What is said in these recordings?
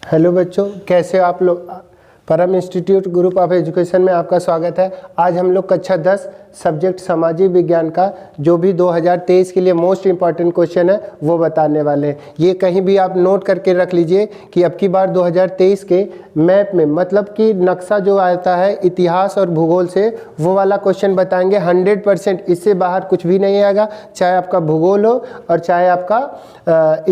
Hello बच्चों, कैसे हो आप लोग। परम इंस्टीट्यूट ग्रुप ऑफ एजुकेशन में आपका स्वागत है। आज हम लोग कक्षा 10 सब्जेक्ट सामाजिक विज्ञान का जो भी 2023 के लिए मोस्ट इम्पॉर्टेंट क्वेश्चन है वो बताने वाले हैं। ये कहीं भी आप नोट करके रख लीजिए कि अब की बार 2023 के मैप में मतलब कि नक्शा जो आता है इतिहास और भूगोल से वो वाला क्वेश्चन बताएंगे 100%। इससे बाहर कुछ भी नहीं आएगा, चाहे आपका भूगोल हो और चाहे आपका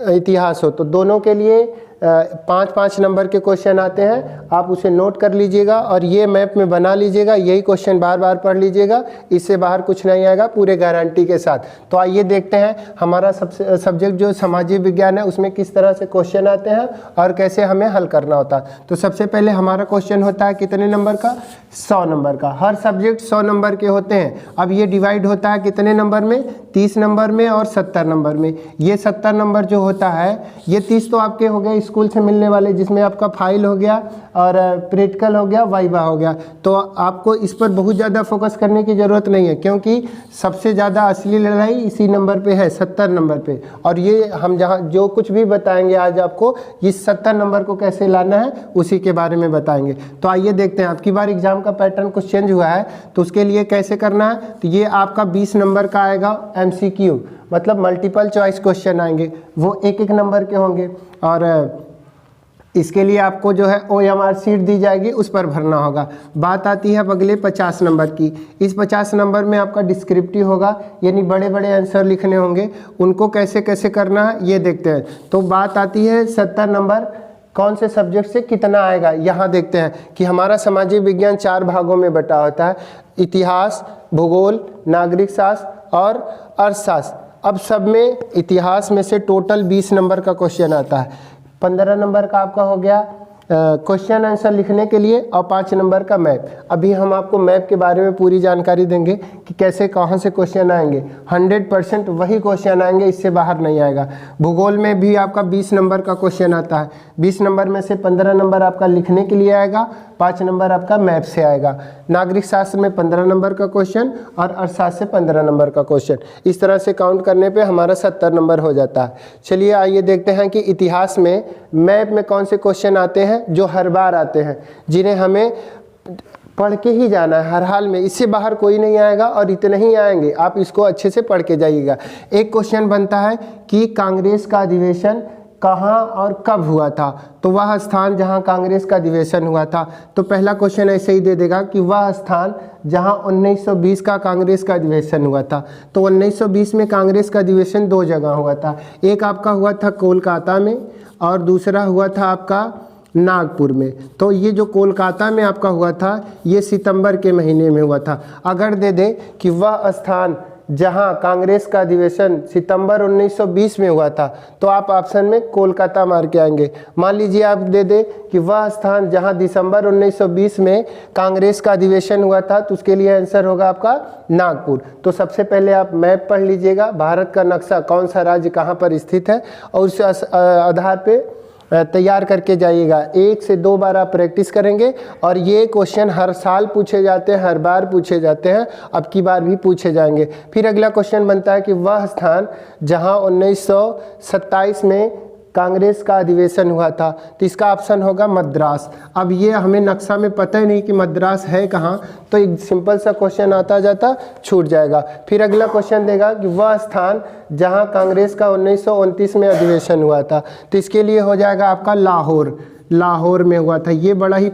इतिहास हो। तो दोनों के लिए 5-5 नंबर के क्वेश्चन आते हैं, आप उसे नोट कर लीजिएगा और ये मैप में बना लीजिएगा। यही क्वेश्चन बार बार पढ़ लीजिएगा, इससे बाहर कुछ नहीं आएगा पूरे गारंटी के साथ। तो आइए देखते हैं हमारा सब्जेक्ट जो सामाजिक विज्ञान है उसमें किस तरह से क्वेश्चन आते हैं और कैसे हमें हल करना होता है। तो सबसे पहले हमारा क्वेश्चन होता है कितने नंबर का, 100 नंबर का। हर सब्जेक्ट 100 नंबर के होते हैं। अब ये डिवाइड होता है कितने नंबर में, 30 नंबर में और 70 नंबर में। ये 70 नंबर जो होता है, ये 30 तो आपके हो गए स्कूल से मिलने वाले, जिसमें आपका फाइल हो गया और प्रैक्टिकल हो गया, वाइवा हो गया। तो आपको इस पर बहुत ज़्यादा फोकस करने की ज़रूरत नहीं है, क्योंकि सबसे ज़्यादा असली लड़ाई इसी नंबर पे है, 70 नंबर पे। और ये हम जहाँ जो कुछ भी बताएंगे आज आपको, इस 70 नंबर को कैसे लाना है उसी के बारे में बताएंगे। तो आइए देखते हैं। आपकी बार एग्जाम का पैटर्न कुछ चेंज हुआ है, तो उसके लिए कैसे करना है। तो ये आपका 20 नंबर का आएगा MCQ, मतलब मल्टीपल चॉइस क्वेश्चन आएंगे, वो एक नंबर के होंगे। और इसके लिए आपको जो है OMR शीट दी जाएगी, उस पर भरना होगा। बात आती है अब अगले 50 नंबर की। इस 50 नंबर में आपका डिस्क्रिप्टिव होगा, यानी बड़े बड़े आंसर लिखने होंगे। उनको कैसे कैसे करना है ये देखते हैं। तो बात आती है 70 नंबर कौन से सब्जेक्ट से कितना आएगा। यहाँ देखते हैं कि हमारा सामाजिक विज्ञान 4 भागों में बटा होता है, इतिहास, भूगोल, नागरिक शास्त्र और अर्थशास्त्र। अब सब में इतिहास में से टोटल 20 नंबर का क्वेश्चन आता है। 15 नंबर का आपका हो गया क्वेश्चन आंसर लिखने के लिए और 5 नंबर का मैप। अभी हम आपको मैप के बारे में पूरी जानकारी देंगे कि कैसे कहाँ से क्वेश्चन आएंगे। 100% वही क्वेश्चन आएंगे, इससे बाहर नहीं आएगा। भूगोल में भी आपका 20 नंबर का क्वेश्चन आता है। 20 नंबर में से 15 नंबर आपका लिखने के लिए आएगा, 5 नंबर आपका मैप से आएगा। नागरिक शास्त्र में 15 नंबर का क्वेश्चन और अर्थशास्त्र से 15 नंबर का क्वेश्चन। इस तरह से काउंट करने पे हमारा 70 नंबर हो जाता है। चलिए आइए देखते हैं कि इतिहास में मैप में कौन से क्वेश्चन आते हैं जो हर बार आते हैं, जिन्हें हमें पढ़ के ही जाना है हर हाल में। इससे बाहर कोई नहीं आएगा और इतने ही आएंगे, आप इसको अच्छे से पढ़ के जाइएगा। एक क्वेश्चन बनता है कि कांग्रेस का अधिवेशन कहाँ और कब हुआ था। तो वह स्थान जहाँ कांग्रेस का अधिवेशन हुआ था, तो पहला क्वेश्चन ऐसे ही दे देगा कि वह स्थान जहाँ 1920 का कांग्रेस का अधिवेशन हुआ था। तो 1920 में कांग्रेस का अधिवेशन 2 जगह हुआ था। एक आपका हुआ था कोलकाता में और दूसरा हुआ था आपका नागपुर में। तो ये जो कोलकाता में आपका हुआ था ये सितंबर के महीने में हुआ था। अगर दे दे कि वह स्थान जहां कांग्रेस का अधिवेशन सितंबर 1920 में हुआ था, तो आप ऑप्शन में कोलकाता मार के आएंगे। मान लीजिए आप दे दे कि वह स्थान जहां दिसंबर 1920 में कांग्रेस का अधिवेशन हुआ था, तो उसके लिए आंसर होगा आपका नागपुर। तो सबसे पहले आप मैप पढ़ लीजिएगा, भारत का नक्शा कौन सा राज्य कहाँ पर स्थित है, और उस आधार पर तैयार करके जाइएगा। 1 से 2 बार आप प्रैक्टिस करेंगे और ये क्वेश्चन हर साल पूछे जाते हैं, हर बार पूछे जाते हैं, अब की बार भी पूछे जाएंगे। फिर अगला क्वेश्चन बनता है कि वह स्थान जहां 1927 में कांग्रेस का अधिवेशन हुआ था, तो इसका ऑप्शन होगा मद्रास। अब ये हमें नक्शा में पता ही नहीं कि मद्रास है कहाँ, तो एक सिंपल सा क्वेश्चन आता जाता छूट जाएगा। फिर अगला क्वेश्चन देगा कि वह स्थान जहां कांग्रेस का 1929 में अधिवेशन हुआ था, तो इसके लिए हो जाएगा आपका लाहौर। लाहौर में हुआ था, ये बड़ा ही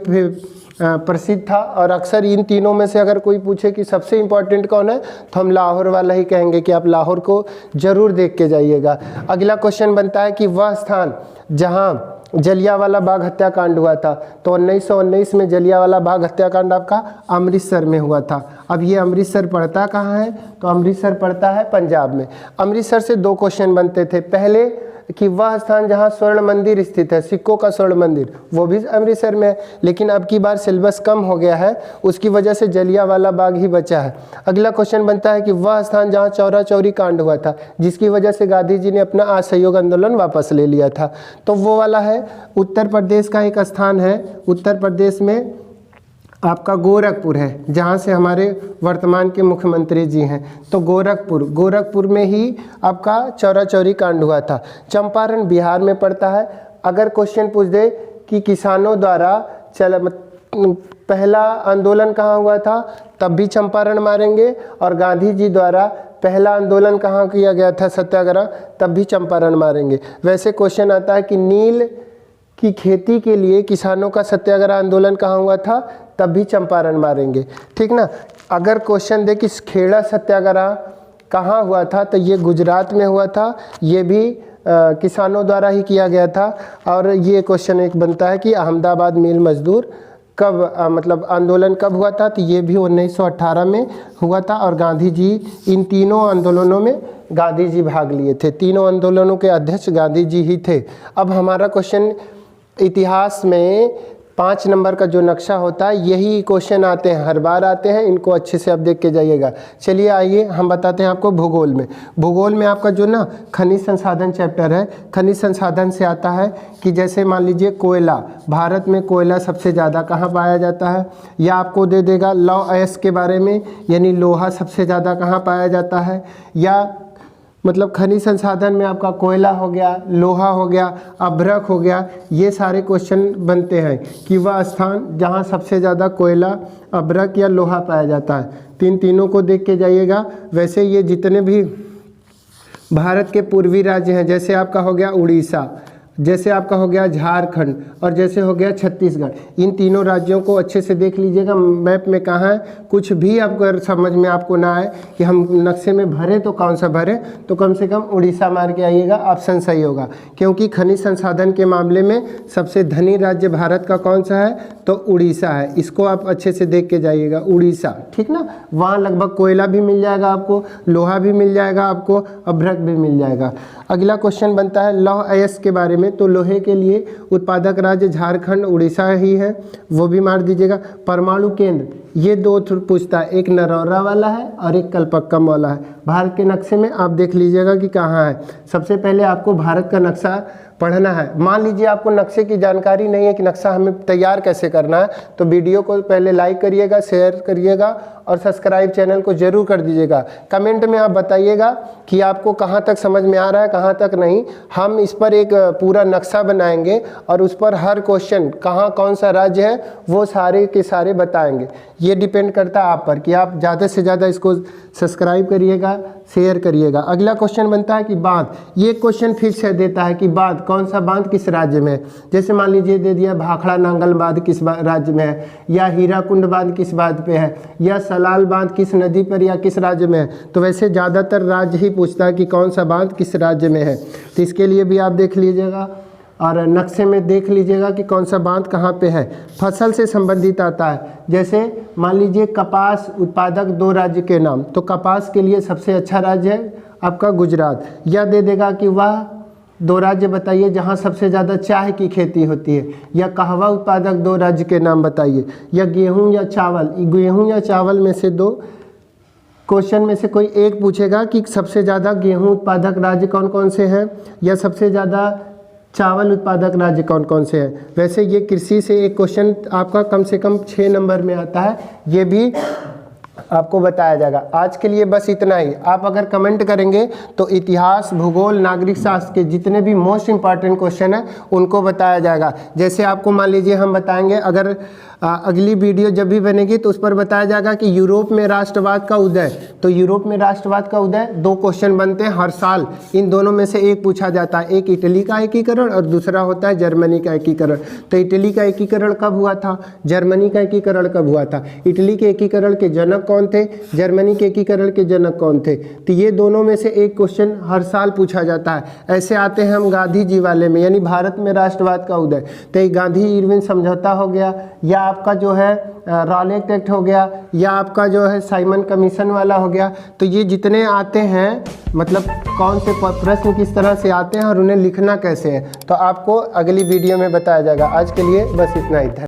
प्रसिद्ध था। और अक्सर इन तीनों में से अगर कोई पूछे कि सबसे इम्पोर्टेंट कौन है, तो हम लाहौर वाला ही कहेंगे कि आप लाहौर को जरूर देख के जाइएगा। अगला क्वेश्चन बनता है कि वह स्थान जहां जलियांवाला बाग हत्याकांड हुआ था, तो 1919 में जलियांवाला बाग हत्याकांड आपका अमृतसर में हुआ था। अब ये अमृतसर पड़ता कहाँ है, तो अमृतसर पड़ता है पंजाब में। अमृतसर से 2 क्वेश्चन बनते थे। पहले कि वह स्थान जहाँ स्वर्ण मंदिर स्थित है, सिक्कों का स्वर्ण मंदिर, वो भी अमृतसर में है। लेकिन अब की बार सिलेबस कम हो गया है, उसकी वजह से जलियांवाला बाग ही बचा है। अगला क्वेश्चन बनता है कि वह स्थान जहाँ चौरा चौरी कांड हुआ था, जिसकी वजह से गांधी जी ने अपना असहयोग आंदोलन वापस ले लिया था, तो वो वाला है। उत्तर प्रदेश का एक स्थान है, उत्तर प्रदेश में आपका गोरखपुर है, जहाँ से हमारे वर्तमान के मुख्यमंत्री जी हैं। तो गोरखपुर में ही आपका चौरा चौरी कांड हुआ था। चंपारण बिहार में पड़ता है। अगर क्वेश्चन पूछ दे कि किसानों द्वारा पहला आंदोलन कहाँ हुआ था, तब भी चंपारण मारेंगे, और गांधी जी द्वारा पहला आंदोलन कहाँ किया गया था सत्याग्रह, तब भी चंपारण मारेंगे। वैसे क्वेश्चन आता है कि नील की खेती के लिए किसानों का सत्याग्रह आंदोलन कहाँ हुआ था, तब भी चंपारण मारेंगे, ठीक ना। अगर क्वेश्चन दे कि खेड़ा सत्याग्रह कहाँ हुआ था, तो ये गुजरात में हुआ था, ये भी किसानों द्वारा ही किया गया था। और ये क्वेश्चन एक बनता है कि अहमदाबाद मिल मजदूर कब मतलब आंदोलन कब हुआ था, तो ये भी 1918 में हुआ था, और गांधी जी इन तीनों आंदोलनों में गांधी जी भाग लिए थे। तीनों आंदोलनों के अध्यक्ष गांधी जी ही थे। अब हमारा क्वेश्चन इतिहास में 5 नंबर का जो नक्शा होता है, यही क्वेश्चन आते हैं, हर बार आते हैं, इनको अच्छे से आप देख के जाइएगा। चलिए आइए हम बताते हैं आपको भूगोल में। भूगोल में आपका जो ना खनिज संसाधन चैप्टर है, खनिज संसाधन से आता है कि जैसे मान लीजिए कोयला, भारत में कोयला सबसे ज़्यादा कहाँ पाया जाता है, या आपको दे देगा लौह अयस्क के बारे में, यानी लोहा सबसे ज़्यादा कहाँ पाया जाता है, या मतलब खनिज संसाधन में आपका कोयला हो गया, लोहा हो गया, अभ्रक हो गया, ये सारे क्वेश्चन बनते हैं कि वह स्थान जहाँ सबसे ज़्यादा कोयला, अभ्रक या लोहा पाया जाता है। तीनों को देख के जाइएगा। वैसे ये जितने भी भारत के पूर्वी राज्य हैं, जैसे आपका हो गया उड़ीसा, जैसे आपका हो गया झारखंड, और जैसे हो गया छत्तीसगढ़, इन तीनों राज्यों को अच्छे से देख लीजिएगा मैप में कहाँ है। कुछ भी आपको अगर समझ में आपको ना आए कि हम नक्शे में भरे तो कौन सा भरे, तो कम से कम उड़ीसा मार के आइएगा, ऑप्शन सही होगा। क्योंकि खनिज संसाधन के मामले में सबसे धनी राज्य भारत का कौन सा है, तो उड़ीसा है। इसको आप अच्छे से देख के जाइएगा, उड़ीसा, ठीक ना। वहाँ लगभग कोयला भी मिल जाएगा आपको, लोहा भी मिल जाएगा आपको, अभ्रक भी मिल जाएगा। अगला क्वेश्चन बनता है लौह अयस्क के बारे में। तो लोहे के लिए उत्पादक राज्य झारखंड, उड़ीसा ही है, वो भी मार दीजिएगा। परमाणु केंद्र, ये दो पूछता है, एक नरौरा वाला है और एक कलपक्कम वाला है। भारत के नक्शे में आप देख लीजिएगा कि कहाँ है। सबसे पहले आपको भारत का नक्शा पढ़ना है। मान लीजिए आपको नक्शे की जानकारी नहीं है कि नक्शा हमें तैयार कैसे करना है, तो वीडियो को पहले लाइक करिएगा, शेयर करिएगा और सब्सक्राइब चैनल को जरूर कर दीजिएगा। कमेंट में आप बताइएगा कि आपको कहाँ तक समझ में आ रहा है, कहाँ तक नहीं। हम इस पर एक पूरा नक्शा बनाएंगे और उस पर हर क्वेश्चन कहाँ कौन सा राज्य है वो सारे के सारे बताएंगे। ये डिपेंड करता है आप पर कि आप ज़्यादा से ज़्यादा इसको सब्सक्राइब करिएगा, शेयर करिएगा। अगला क्वेश्चन बनता है कि बांध। ये क्वेश्चन फिक्स है देता है कि बांध, कौन सा बांध किस राज्य में है। जैसे मान लीजिए दे दिया भाखड़ा नांगल बांध किस राज्य में है, या हीराकुंड बांध किस बांध पे है, या सलाल बांध किस नदी पर या किस राज्य में है। तो वैसे ज़्यादातर राज्य ही पूछता है कि कौन सा बांध किस राज्य में है। तो इसके लिए भी आप देख लीजिएगा और नक्शे में देख लीजिएगा कि कौन सा बांध कहाँ पे है। फसल से संबंधित आता है, जैसे मान लीजिए कपास उत्पादक 2 राज्य के नाम, तो कपास के लिए सबसे अच्छा राज्य है आपका गुजरात। या दे देगा कि वह 2 राज्य बताइए जहाँ सबसे ज़्यादा चाय की खेती होती है, या कहवा उत्पादक 2 राज्य के नाम बताइए, या गेहूँ या चावल। गेहूँ या चावल में से 2 क्वेश्चन में से कोई एक पूछेगा कि सबसे ज़्यादा गेहूँ उत्पादक राज्य कौन कौन से हैं, या सबसे ज़्यादा चावल उत्पादक राज्य कौन कौन से हैं। वैसे ये कृषि से एक क्वेश्चन आपका कम से कम 6 नंबर में आता है, ये भी आपको बताया जाएगा। आज के लिए बस इतना ही। आप अगर कमेंट करेंगे तो इतिहास, भूगोल, नागरिक शास्त्र के जितने भी मोस्ट इंपॉर्टेंट क्वेश्चन हैं उनको बताया जाएगा। जैसे आपको मान लीजिए हम बताएंगे, अगर अगली वीडियो जब भी बनेगी तो उस पर बताया जाएगा कि यूरोप में राष्ट्रवाद का उदय। तो यूरोप में राष्ट्रवाद का उदय 2 क्वेश्चन बनते हैं हर साल, इन दोनों में से एक पूछा जाता है। एक इटली का एकीकरण और दूसरा होता है जर्मनी का एकीकरण। तो इटली का एकीकरण कब हुआ था, जर्मनी का एकीकरण कब हुआ था, इटली के एकीकरण के जनक कौन थे, जर्मनी के एकीकरण के जनक कौन थे। तो ये दोनों में से एक क्वेश्चन हर साल पूछा जाता है। ऐसे आते हैं हम गांधी जी वाले में, यानी भारत में राष्ट्रवाद का उदय। तो ये गांधी इरविन समझौता हो गया, या आपका जो है रॉलेट एक्ट हो गया, या आपका जो है साइमन कमीशन वाला हो गया। तो ये जितने आते हैं, मतलब कौन से प्रश्न किस तरह से आते हैं और उन्हें लिखना कैसे है, तो आपको अगली वीडियो में बताया जाएगा। आज के लिए बस इतना ही।